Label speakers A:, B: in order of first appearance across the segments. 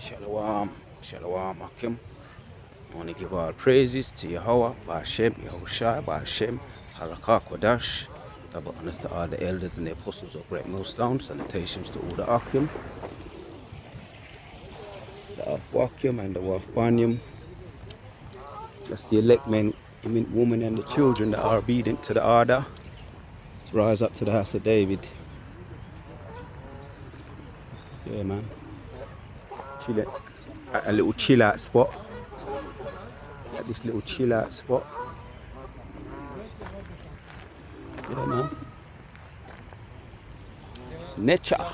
A: Shalom, Shalom Akim. I want to give all praises to Yahweh, Ba'ashem, Yahushua, Ba'ashem, Harakah, Kodash. Double honors to all the elders and the apostles of Great Millstone. Salutations to all the Akim, the Afwakim and the Wafbanyim. That's the elect men, women and the children that are obedient to the order. Rise up to the house of David. Yeah, man. Chill at a little chill out spot. At this little chill out spot. Yeah, man. Nature.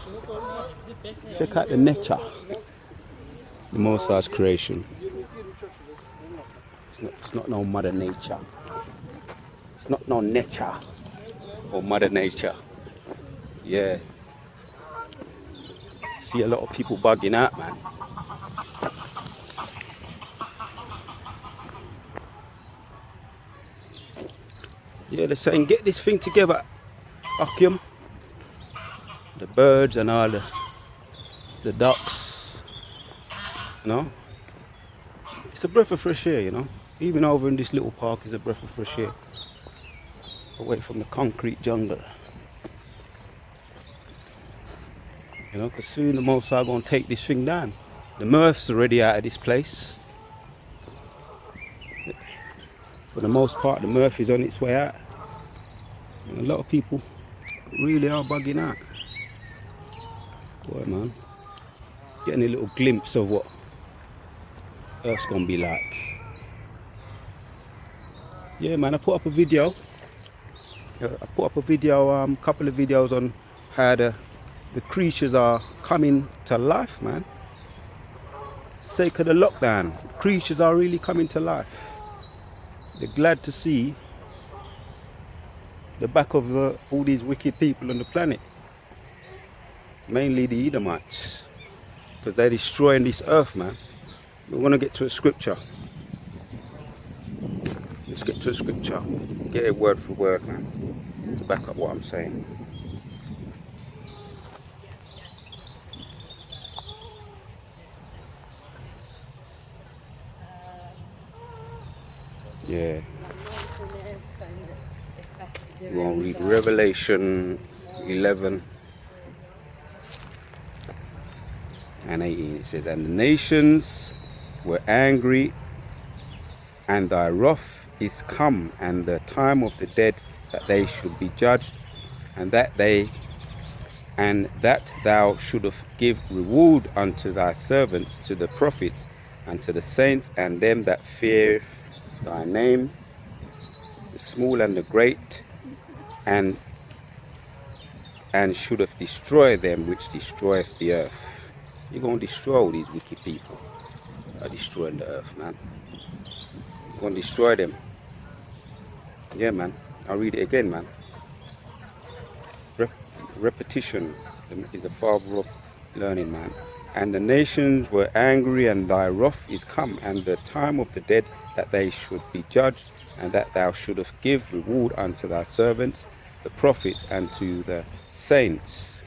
A: Check out the nature. The Most High's creation. It's not no Mother Nature. It's not no nature or Mother Nature. Yeah. See a lot of people bugging out, man. Yeah, they're saying get this thing together, Akim. The birds and all the ducks. You know? It's a breath of fresh air, you know. Even over in this little park is a breath of fresh air. Away from the concrete jungle. You know, because soon the Most High going to take this thing down. The Murph's already out of this place. For the most part, the Murph is on its way out. And a lot of people really are bugging out. Boy, man. Getting a little glimpse of what Earth's going to be like. Yeah, man, I put up a video. A couple of videos on how the creatures are coming to life, man. Sake of the lockdown, creatures are really coming to life. They're glad to see the back of all these wicked people on the planet. Mainly the Edomites. Because they're destroying this earth, man. We want to get to a scripture. Let's get to a scripture. Get it word for word, man. To back up what I'm saying. Yeah. We're going to read Revelation 11 and 18. It says, and the nations were angry, and thy wrath is come, and the time of the dead that they should be judged, and that thou shouldest give reward unto thy servants, to the prophets, and to the saints, and them that fear thy name, the small and the great, and shouldest destroy them which destroyeth the earth. You're going to destroy all these wicked people that are destroying the earth, man. You're going to destroy them. Yeah, man. I'll read it again, man. Repetition is the father of learning, man. And the nations were angry, and thy wrath is come, and the time of the dead that they should be judged, and that thou shouldest give reward unto thy servants, the prophets, and to the saints,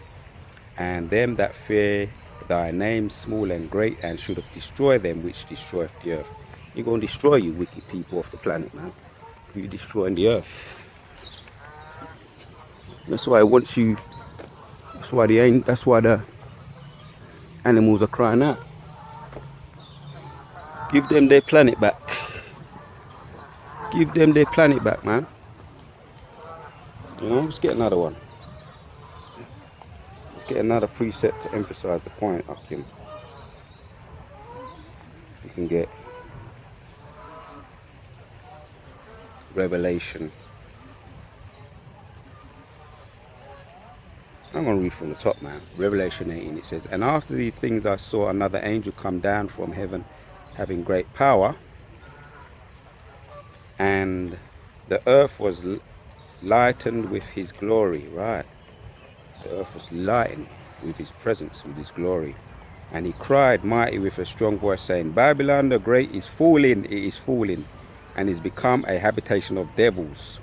A: and them that fear thy name, small and great, and shouldest destroy them which destroyeth the earth. You're going to destroy you wicked people off the planet, man. You're destroying the earth. That's why once you, that's why the animals are crying out. Give them their planet back. Give them their planet back, man. You know, let's get another one. Let's get another preset to emphasize the point, Akim. You can get Revelation. I'm going to read from the top, man. Revelation 18, it says, and after these things I saw another angel come down from heaven, having great power, and the earth was lightened with his glory. Right. The earth was lightened with his presence, with his glory. And he cried mighty with a strong voice, saying, Babylon the great is fallen, it is fallen, and is become a habitation of devils.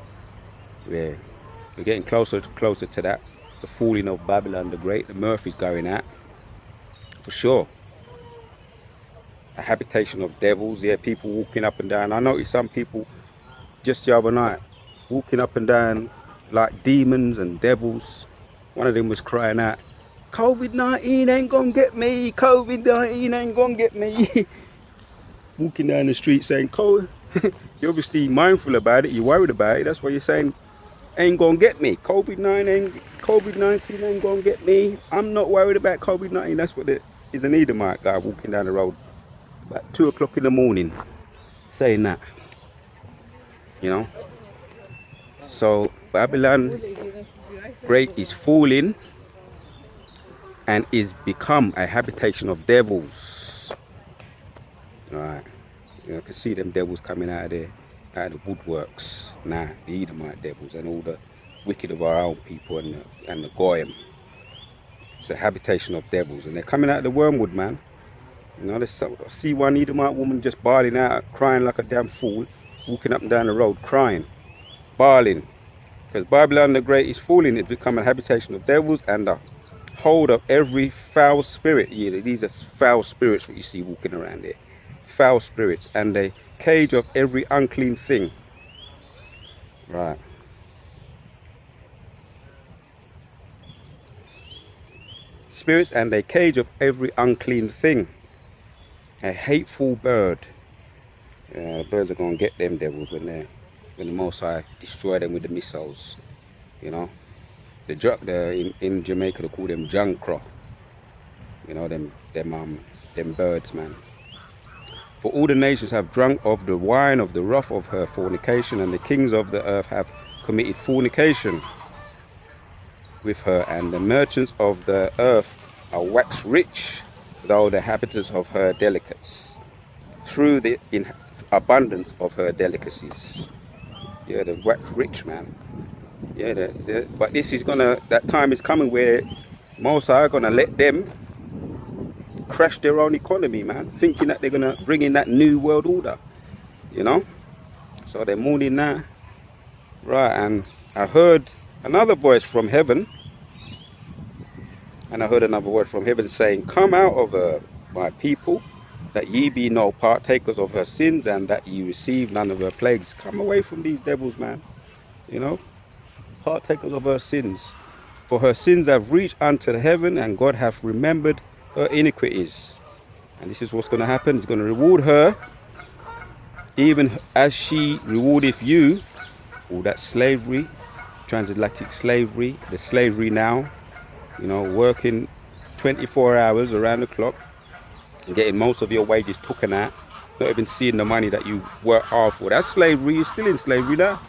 A: Yeah. We're getting closer to that. The falling of Babylon the great. The Murphy's going out. For sure. habitation of devils. Yeah, people walking up and down. I noticed some people just the other night walking up and down like demons and devils. One of them was crying out, COVID-19 ain't gonna get me, COVID-19 ain't gonna get me. Walking down the street saying, you're obviously mindful about it, you're worried about it, that's why you're saying, ain't gonna get me, COVID-19 ain't gonna get me, I'm not worried about COVID-19. That's what it is. An Edomite guy walking down the road about 2 o'clock in the morning saying that, you know. So Babylon Great is falling and is become a habitation of devils. Right, you can see them devils coming out of there, out of the woodworks now, the Edomite devils and all the wicked of our own people and the Goyim. It's a habitation of devils, and they're coming out of the wormwood, man. You know, I see one Edomite woman just bawling out, crying like a damn fool, walking up and down the road, crying, bawling, because Babylon the Great is falling. It's become a habitation of devils and the hold of every foul spirit. Yeah, these are foul spirits what you see walking around there. Foul spirits, and the cage of every unclean thing. Right. Spirits and a cage of every unclean thing. A hateful bird. Birds are going to get them devils when the Most High destroy them with the missiles. You know, in Jamaica they call them jankro. You know, them birds, man. For all the nations have drunk of the wine of the wrath of her fornication, and the kings of the earth have committed fornication with her, and the merchants of the earth are waxed rich, though the inhabitants of her delicates, through the abundance of her delicacies. Yeah, they're waxed rich, man. Yeah, but this is that time is coming where Most High are gonna let them crash their own economy, man, thinking that they're gonna bring in that new world order, you know. So they're mourning now, right? And I heard another voice from heaven, saying, come out of her, my people, that ye be no partakers of her sins, and that ye receive none of her plagues. Come away from these devils, man, you know, partakers of her sins, for her sins have reached unto the heaven, and God hath remembered her iniquities. And this is what's going to happen. He's going to reward her, even as she rewardeth you. All that slavery, transatlantic slavery, the slavery now, you know, working 24 hours around the clock and getting most of your wages taken out, not even seeing the money that you work hard for. That's slavery. You're still in slavery now.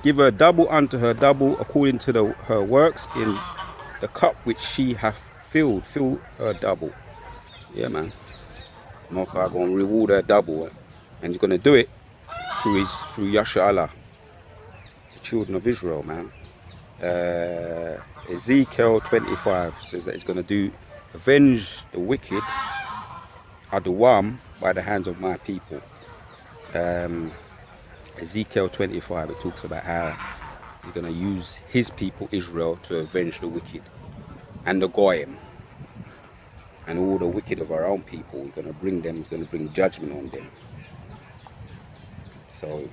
A: Give her double unto her double, according to her works, in the cup which she hath filled. Fill her double. Yeah, man. Mokah gonna reward her double, and he's gonna do it through Yasha Allah, the children of Israel, man. Ezekiel 25 says that he's gonna avenge the wicked, Adawam, by the hands of my people. Ezekiel 25, it talks about how he's gonna use his people Israel to avenge the wicked and the Goyim and all the wicked of our own people. He's going to bring judgment on them. So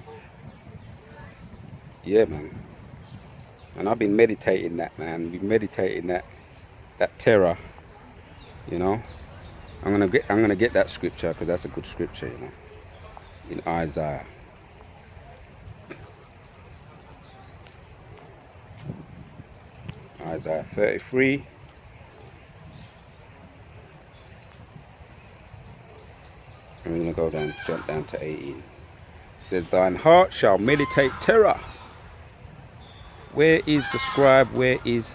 A: yeah, man. And I've been meditating that, man. Been meditating that terror, you know. I'm gonna get that scripture, because that's a good scripture, you know, in Isaiah. Isaiah 33. I'm going to jump down to 18. It says, thine heart shall meditate terror. Where is the scribe? Where is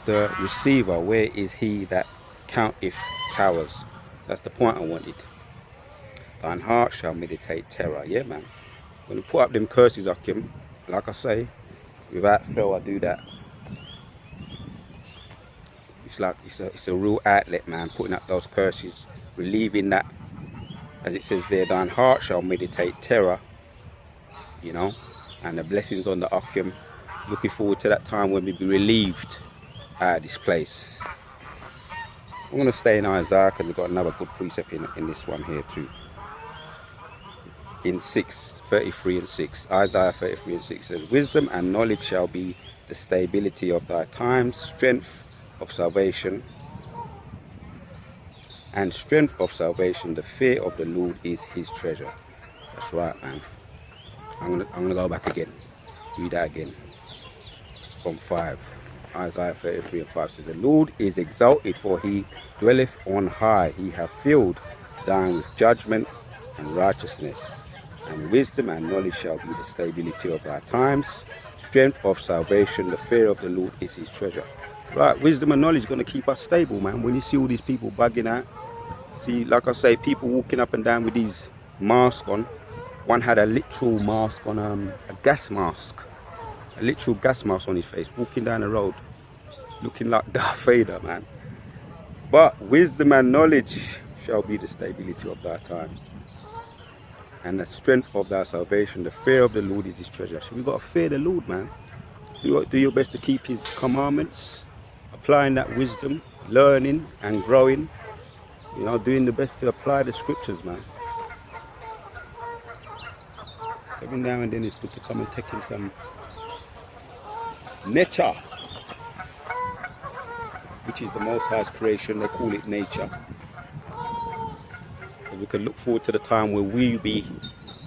A: the receiver? Where is he that counteth towers? That's the point I wanted. Thine heart shall meditate terror. Yeah, man. When you put up them curses, Akim, like I say, without fail I do that. It's like it's a real outlet, man, putting up those curses, relieving that. As it says there, thine heart shall meditate terror, you know, and the blessings on the Akim. Looking forward to that time when we be relieved out of this place. I'm going to stay in Isaiah because we've got another good precept in this one here too. In 6:33 and 6, Isaiah 33 and 6 says, wisdom and knowledge shall be the stability of thy times, strength of salvation, and strength of salvation, the fear of the Lord is his treasure. That's right, man. I'm gonna go back again, read that again from 5. Isaiah 33 and 5 says, the Lord is exalted, for he dwelleth on high. He hath filled Zion with judgment and righteousness, and wisdom and knowledge shall be the stability of thy times, strength of salvation, the fear of the Lord is his treasure. Right, wisdom and knowledge is going to keep us stable, man. When you see all these people bugging out, see, like I say, people walking up and down with these masks on. One had a literal mask on, a gas mask, a literal gas mask on his face, walking down the road, looking like Darth Vader, man. But wisdom and knowledge shall be the stability of thy times, and the strength of thy salvation. The fear of the Lord is his treasure. So we got to fear the Lord, man. Do your best to keep his commandments, applying that wisdom, learning and growing. You know, doing the best to apply the scriptures, man. Every now and then it's good to come and take in some nature, which is the Most High's creation. They call it nature. So we can look forward to the time where we be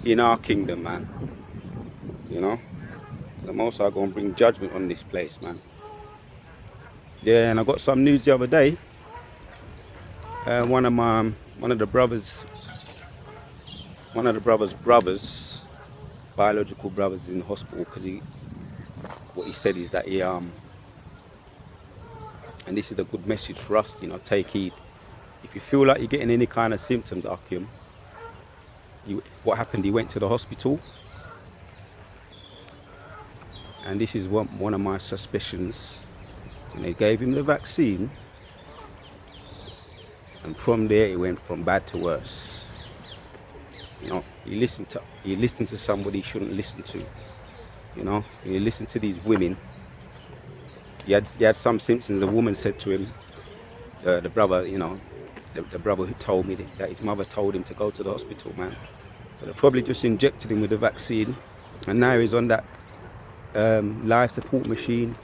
A: in our kingdom, man. You know, the Most High gonna bring judgment on this place, man. Yeah, and I got some news the other day. One of the brothers, biological brothers, is in the hospital because what he said is that he and this is a good message for us, you know, take heed. If you feel like you're getting any kind of symptoms, Akim, what happened? He went to the hospital, and this is one of my suspicions. And they gave him the vaccine, and from there it went from bad to worse. You know, he listened to somebody he shouldn't listen to. You know, he listened to these women. He had some symptoms. The woman said to him, the brother, you know, the brother who told me that his mother told him to go to the hospital, man. So they probably just injected him with the vaccine, and now he's on that life support machine,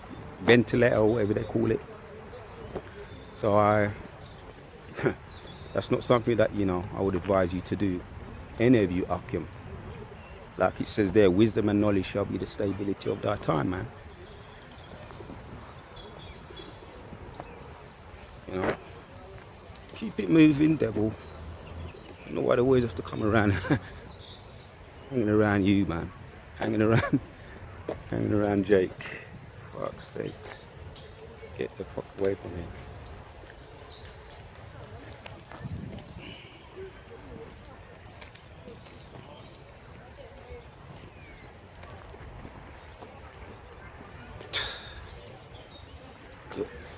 A: ventilator, or whatever they call it. So that's not something that, you know, I would advise you to do. Any of you, Akim. Like it says there, wisdom and knowledge shall be the stability of thy time, man. You know, keep it moving, devil. I don't know why they always have to come around hanging around you, man. Hanging around Jake. Fuck's sakes. Get the fuck away from him.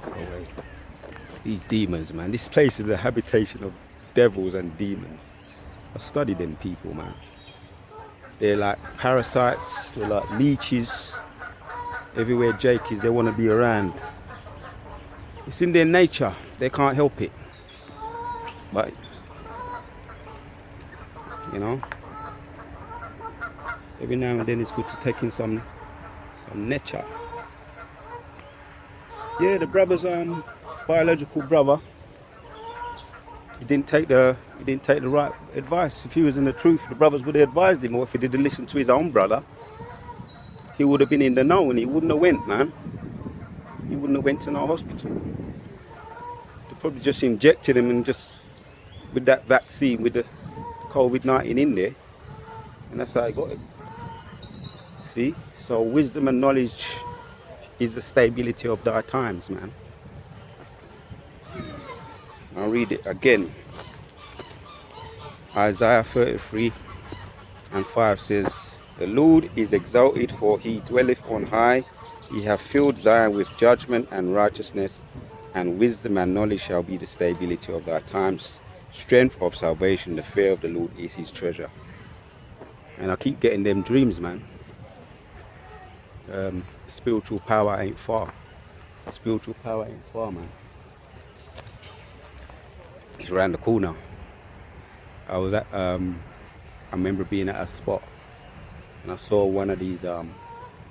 A: Away. These demons, man. This place is a habitation of devils and demons. I study them people, man. They're like parasites, they're like leeches. Everywhere Jake is, they want to be around. It's in their nature, they can't help it. But, you know, every now and then it's good to take in some nature. Yeah, the brother's biological brother, he didn't take the right advice. If he was in the truth, the brothers would have advised him. Or if he didn't listen to his own brother, he would have been in the know, and he wouldn't have went, man. He wouldn't have went to no hospital. They probably just injected him, and just with that vaccine, with the COVID-19 in there, and that's how he got it. See? So wisdom and knowledge is the stability of thy times, man. I'll read it again. Isaiah 33 and 5 says, the Lord is exalted, for he dwelleth on high. He hath filled Zion with judgment and righteousness, and wisdom and knowledge shall be the stability of thy times. Strength of salvation, the fear of the Lord is his treasure. And I keep getting them dreams, man. Spiritual power ain't far. Spiritual power ain't far, man. It's around the corner. I was at, I remember being at a spot and I saw one of these,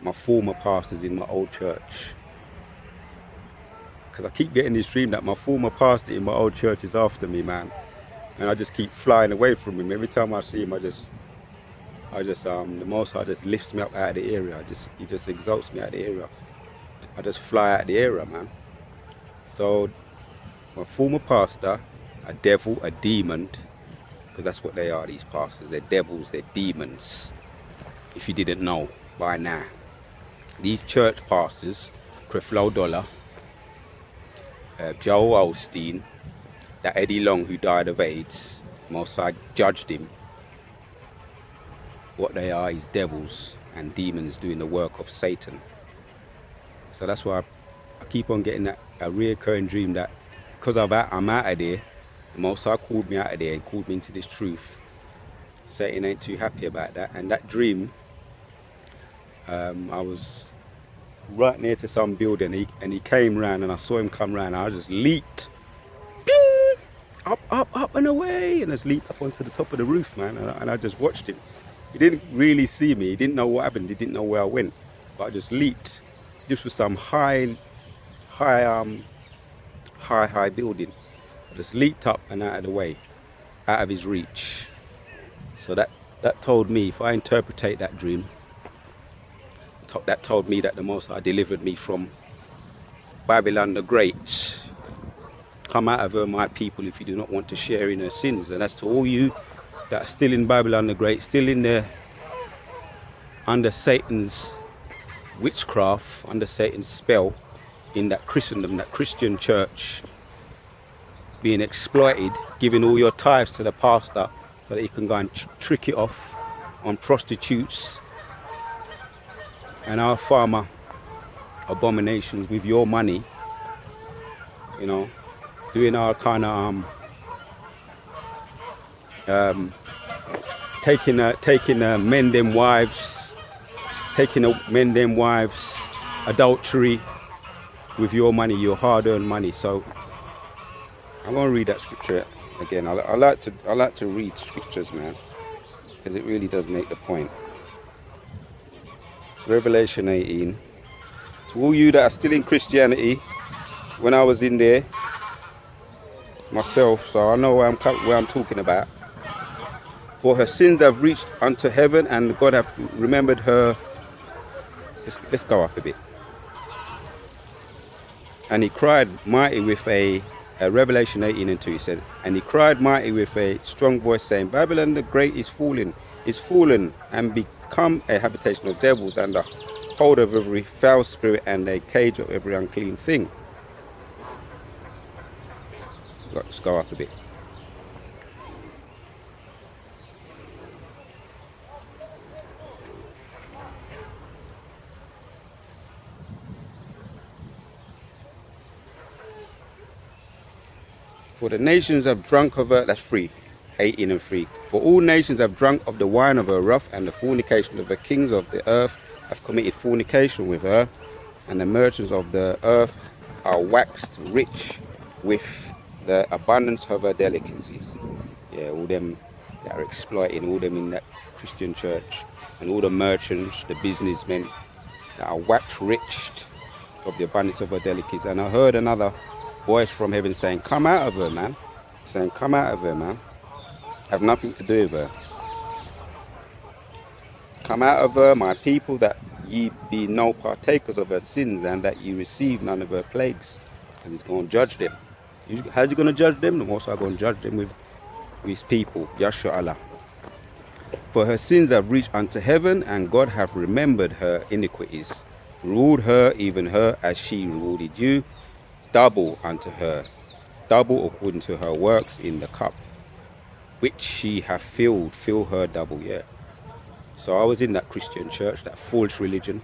A: my former pastors in my old church. Because I keep getting this dream that my former pastor in my old church is after me, man. And I just keep flying away from him. Every time I see him, the Most High just lifts me up out of the area. He just exalts me out of the area. I just fly out of the area, man. So, my former pastor, a devil, a demon, because that's what they are, these pastors. They're devils, they're demons. If you didn't know by now. These church pastors, Creflo Dollar, Joel Osteen, that Eddie Long who died of AIDS, Most High judged him. What they are is devils and demons doing the work of Satan. So that's why I keep on getting a reoccurring dream that because I'm out of there, the Most High called me out of there and called me into this truth. Satan ain't too happy about that. And that dream, I was right near to some building and he came round and I saw him come round and I just leaped. Ping! Up and away, and I just leaped up onto the top of the roof, man, and I just watched him. He didn't really see me, he didn't know what happened, he didn't know where I went, but I just leaped. This was some high building. I just leaped up and out of the way, out of his reach. So that told me, if I interpretate that dream, that told me that the Most High delivered me from Babylon the Great. Come out of her, my people, if you do not want to share in her sins. And that's to all you that are still in Babylon the Great, still in there under Satan's witchcraft, under Satan's spell, in that Christendom, that Christian church, being exploited, giving all your tithes to the pastor so that he can go and trick it off on prostitutes and our farmer abominations with your money, you know, doing our kind of taking men them wives, adultery with your money, your hard-earned money. So I'm gonna read that scripture again. I like to read scriptures, man, because it really does make the point. Revelation 18. To all you that are still in Christianity, when I was in there myself, so I know where I'm talking about. For her sins have reached unto heaven, and God hath remembered her. Let's go up a bit. And he cried mighty with a Revelation 18:2, he said, and he cried mighty with a strong voice, saying, Babylon the Great is fallen, and become a habitation of devils, and a hold of every foul spirit, and a cage of every unclean thing. Let's go up a bit. For the nations have drunk of her, that's 3, 18 and 3. For all nations have drunk of the wine of her wrath, and the fornication of the kings of the earth have committed fornication with her, and the merchants of the earth are waxed rich with the abundance of her delicacies. Yeah, all them that are exploiting, all them in that Christian church, and all the merchants, the businessmen that are waxed rich of the abundance of her delicacies. And I heard another voice from heaven saying, come out of her, man. Saying, come out of her, man. Have nothing to do with her. Come out of her, my people, that ye be no partakers of her sins, and that ye receive none of her plagues. And he's going to judge them. How's he going to judge them? The Most High going to judge them with his people, Yahshua Allah. For her sins have reached unto heaven, and God hath remembered her iniquities. Ruled her, even her, as she rewarded you. Double unto her, double according to her works in the cup which she hath filled, fill her double. Yeah. So I was in that Christian church, that false religion,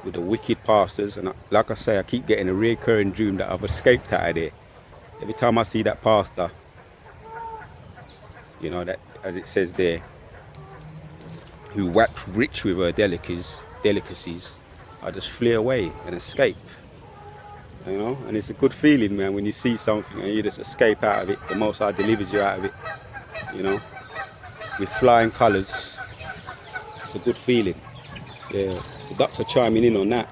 A: with the wicked pastors, and like I say, I keep getting a recurring dream that I've escaped out of there. Every time I see that pastor, you know, that, as it says there, who waxed rich with her delicacies, I just flee away and escape. You know, and it's a good feeling, man, when you see something and you just escape out of it. The Most High delivers you out of it, you know, with flying colours. It's a good feeling. Yeah, the ducks are chiming in on that.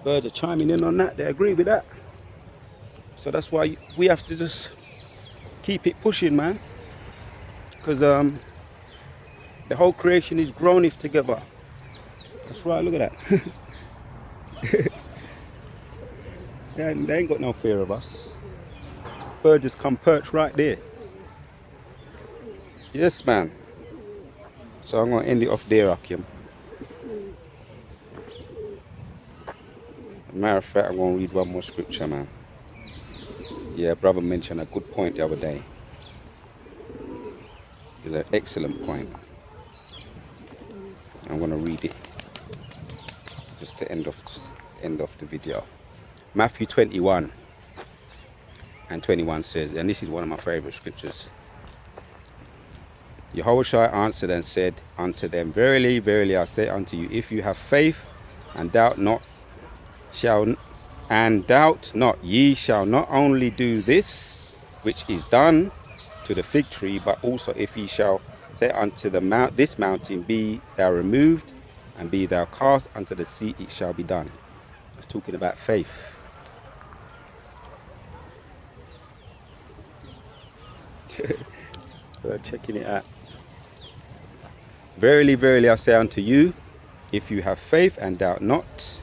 A: Birds are chiming in on that. They agree with that. So that's why we have to just keep it pushing, man. Because the whole creation is groaneth together. That's right, look at that. They ain't got no fear of us. Bird just come perch right there. Yes, man. So I'm going to end it off there, Akim. As a matter of fact, I'm going to read one more scripture, man. Yeah, brother mentioned a good point the other day. It's an excellent point. I'm going to read it just to end off the video. Matthew 21 and 21 says, and this is one of my favorite scriptures. Yahushua answered and said unto them, Verily, verily, I say unto you, if you have faith and doubt not, ye shall not only do this which is done to the fig tree, but also if ye shall say unto this mountain, be thou removed, and be thou cast unto the sea, it shall be done. It's talking about faith. Checking it out. Verily, verily, I say unto you, if you have faith and doubt not,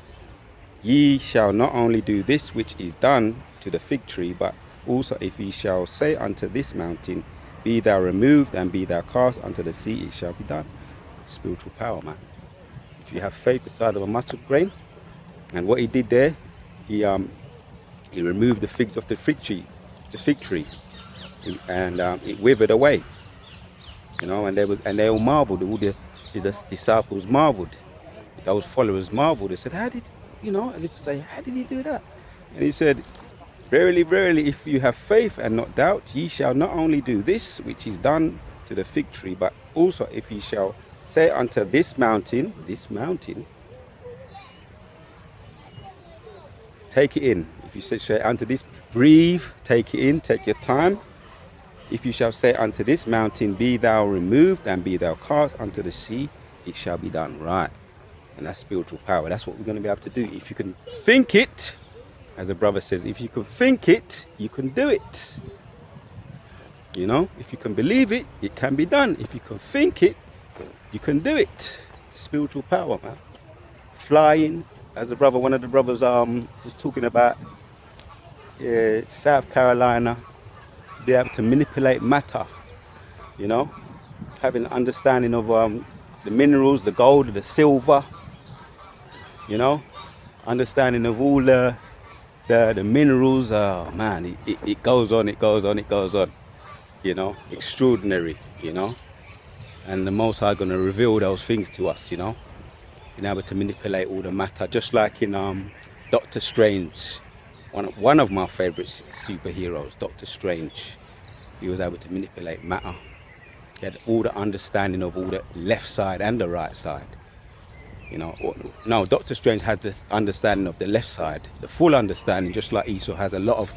A: ye shall not only do this which is done to the fig tree, but also if ye shall say unto this mountain, be thou removed, and be thou cast unto the sea, it shall be done. Spiritual power, man. If you have faith the size of a mustard grain, and what he did there, he removed the figs of the fig tree, and it withered away. You know, and they all marveled. All his disciples marveled. Those followers marveled. They said, "How did, you know?" As if to say, "How did he do that?" And he said, "Verily, verily, if you have faith and not doubt, ye shall not only do this which is done to the fig tree, but also if ye shall say unto this mountain, take it in. If you say unto this, breathe, take it in, take your time. If you shall say unto this mountain, be thou removed, and be thou cast unto the sea, it shall be done." Right. And that's spiritual power. That's what we're going to be able to do. If you can think it, as the brother says, if you can think it, you can do it. You know, if you can believe it, it can be done. If you can think it, you can do it. Spiritual power, man. Flying, as one of the brothers was talking about, South Carolina, to be able to manipulate matter, you know, having an understanding of the minerals, the gold, the silver, you know, understanding of all the minerals. Man, it goes on, you know, extraordinary, you know, and the Most High going to reveal those things to us, you know, being able to manipulate all the matter, just like in Doctor Strange, one of my favorite superheroes, Doctor Strange. He was able to manipulate matter. He had all the understanding of all the left side and the right side. You know, no, Doctor Strange has this understanding of the left side, the full understanding, just like Esau has a lot of,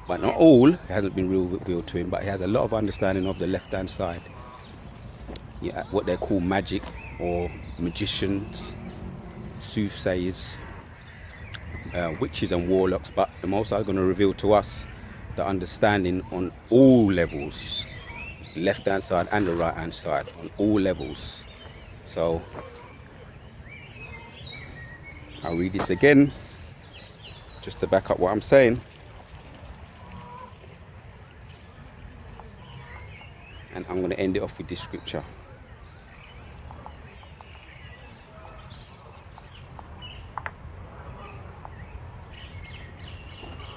A: but not all, it hasn't been revealed to him, but he has a lot of understanding of the left-hand side. Yeah, what they call magic, or magicians, soothsayers, witches and warlocks. But the Most High is going to reveal to us the understanding on all levels, left-hand side and the right-hand side, on all levels. So I'll read this again just to back up what I'm saying. And I'm going to end it off with this scripture.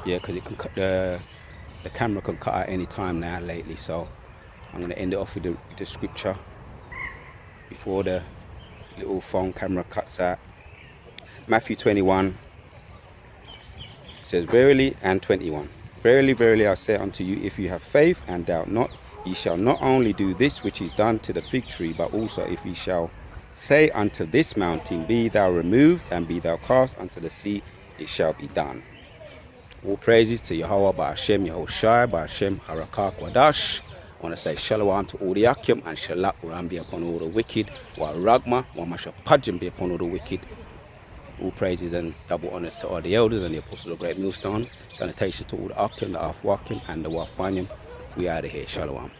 A: Yeah, because it can cut the camera can cut out any time now lately, so I'm going to end it off with the scripture before the little phone camera cuts out. Matthew 21 says, verily, and 21. Verily, verily, I say unto you, if you have faith and doubt not, Ye shall not only do this which is done to the fig tree, but also if ye shall say unto this mountain, be thou removed, and be thou cast unto the sea, it shall be done. All praises to Yahweh, Ba'ashem Yahushai, Ba'ashem Harakak Wadash. I want to say Shalom to all the Akim, and Shalak Uram be upon all the wicked, Wa Ragma, Wa Mashapajim be upon all the wicked. All praises and double honors to all the elders and the apostles of the Great Millstone. Sanitation to all the Akim, the Afwakim, and the Wafbanyam. We out of here. Shalom.